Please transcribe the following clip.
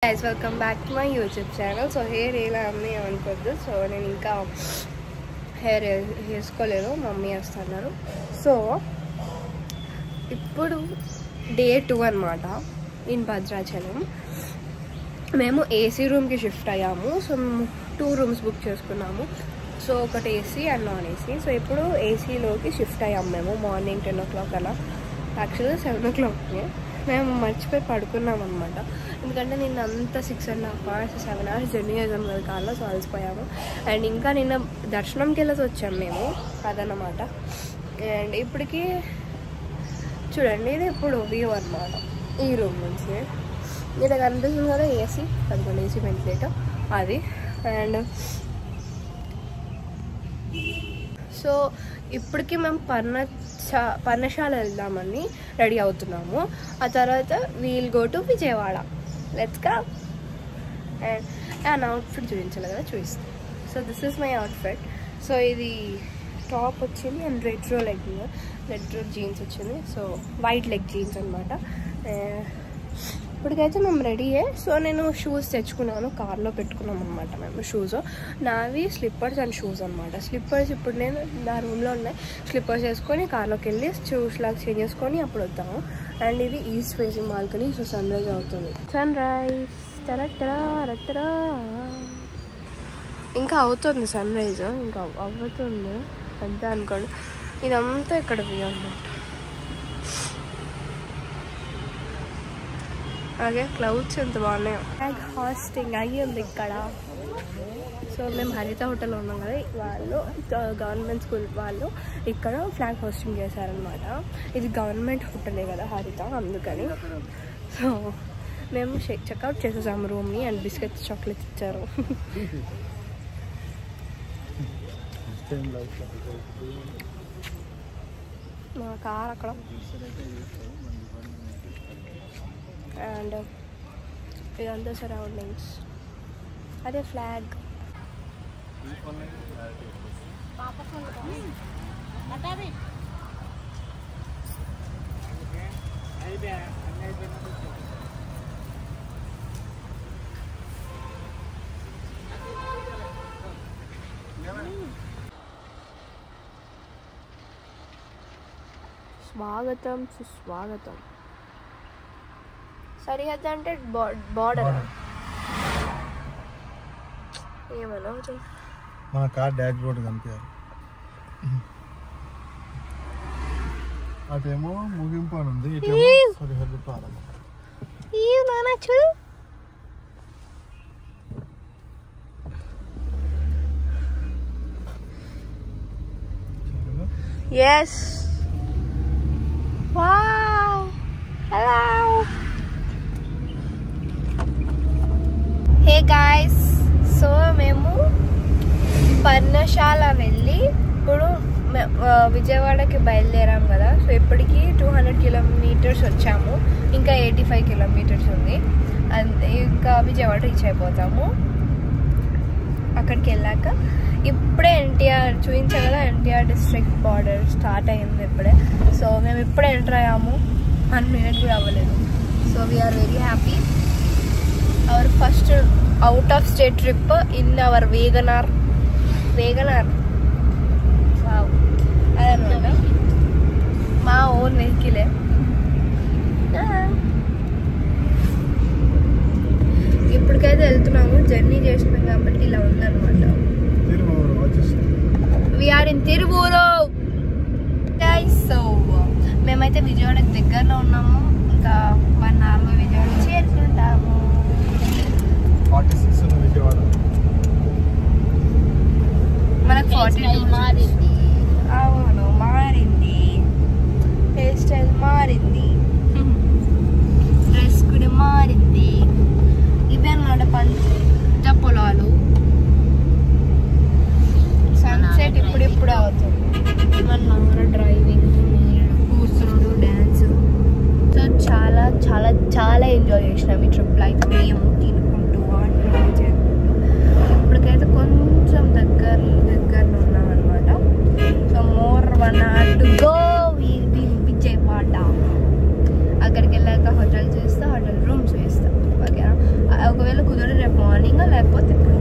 guys, welcome back to my YouTube channel. So hair ela amni anukoddu. So nenu inka hair heskoledu mummy astannaru. So ippudu day 2 anamata in Bhadrachalam. Memu AC room ki shift ayyamu. So 2 rooms book cheskunnamu. So okati AC and non AC. So ippudu AC loki shift ayyamu memu morning 10 o'clock ala. Actually 7 o'clock మేము మర్చిపోయి పడుకున్నాం అనమాట. ఎందుకంటే నిన్న అంతా 6.5 hours 7 hours journey చేసాం కదా, కార్లో. సో అలసిపోయాము. అండ్ ఇంకా నిన్న దర్శనంకి వెళ్ళేసి వచ్చాము మేము, అదనమాట. అండ్ ఇప్పటికి చూడండి, ఇది ఇప్పుడు వ్యూ అనమాట ఈ రూమ్ నుంచి. ఇలా కనిపిస్తుంది కదా ఏసీ, అనుకోండి ఏసీ వెంటిలేటర్ అది. అండ్ సో ఇప్పటికి మేము పర్ణశాల వెళ్దామని రెడీ అవుతున్నాము. ఆ తర్వాత we'll go to Vijayawada. Let's go. And నా అవుట్ఫిట్ చూపించాలి కదా, చూపిస్తాను. So this is my outfit. So ఇది టాప్ వచ్చింది అండ్ రెట్రో జీన్స్ వచ్చింది. సో వైట్ లెగ్ జీన్స్ అనమాట. ఇప్పటికైతే మేము రెడీయే. సో నేను షూస్ తెచ్చుకున్నాను, కార్లో పెట్టుకున్నాం అనమాట మేము. షూస్ నావి స్లిప్పర్స్ అండ్ షూస్ అనమాట. స్లిప్పర్స్ ఇప్పుడు నేను నా రూమ్లో ఉన్నాయి. స్లిప్పర్స్ వేసుకొని కార్లోకి వెళ్ళి షూస్ లాగా చేంజ్ చేసుకొని అప్పుడు వద్దాము. అండ్ ఇది east facing balcony. So sunrise అవుతుంది. సన్ రైజ్ తరతరా ఇంకా అవుతుంది, సన్ రైజ్ ఇంకా అవుతుంది అంతే అనుకోండి. ఇదంతా ఇక్కడ వ్యూ అనమాట. అలాగే క్లౌడ్స్ ఎంత బాగున్నాయో. ఫ్లాగ్ హాస్టింగ్ అయ్యింది ఇక్కడ. సో మేము హరిత హోటల్లో ఉన్నాం కదా, వాళ్ళు గవర్నమెంట్ స్కూల్ వాళ్ళు ఇక్కడ ఫ్లాగ్ హోస్టింగ్ చేశారనమాట. ఇది గవర్నమెంట్ హోటలే కదా హరిత, అందుకని. సో మేము చెక్అవుట్ చేసేసాము రూమ్ని. అండ్ బిస్కెట్స్ చాక్లెట్స్ ఇచ్చారు. మా కార్ అక్కడ. అండ్ ఇదంతా సరౌండింగ్స్, అదే ఫ్లాగ్. స్వాగతం సుస్వాగతం. సరిహద్దు అంటే బార్డర్ ఏమన్నా మన కార్ డాష్ బోర్డ్ కనిపించారు. అటేమో ముగింపు అని ఉంది, ఇటేమో సరిహద్దు ప్రారంభం. చూడు. Yes. Wow. Hello. Hey guys, so మేము పర్ణశాల వెళ్ళి ఇప్పుడు విజయవాడకి బయలుదేరాం కదా. సో ఇప్పటికి 200 kilometers వచ్చాము. ఇంకా 85 kilometers ఉంది. ఇంకా విజయవాడ రీచ్ అయిపోతాము. అక్కడికి వెళ్ళాక ఇప్పుడే ఎన్టీఆర్ చూపించాం కదా, ఎన్టీఆర్ డిస్ట్రిక్ట్ బార్డర్ స్టార్ట్ అయింది ఇప్పుడే. సో మేము ఇప్పుడే ఎంటర్ అయ్యాము, 1 minute కూడా అవ్వలేదు. So we're very happy. Our first out of state trip in our Wagoner. Wow. అదనమాట మా ఓన్ వెహికలే. ఇప్పటికైతే వెళ్తున్నాము, జర్నీ చేసినాం కాబట్టి ఇలా ఉందన్నమాట. We are in Tiruvuru. సో మేమైతే విజయవాడకి దగ్గరలో ఉన్నాము. ఇంకా 1 hour విజయవాడ చేరుకుంటాము. 46 విజయవాడ. మనకు 42 మారింది. అవును, మారింది. హెయిర్ స్టైల్ మారింది, డ్రెస్ కూడా మారింది. ఇవే అన్నమాట పంట పొలాలు. సన్సెట్ ఇప్పుడిప్పుడే అవుతుంది. మన డ్రైవింగ్, కూర్చున్నాడు, డ్యాన్స్. సో చాలా చాలా చాలా ఎంజాయ్ చేసినాం ఈ ట్రిప్లో అయితే. కుదరదు రేపు మార్నింగ్ లేకపోతే ఇప్పుడు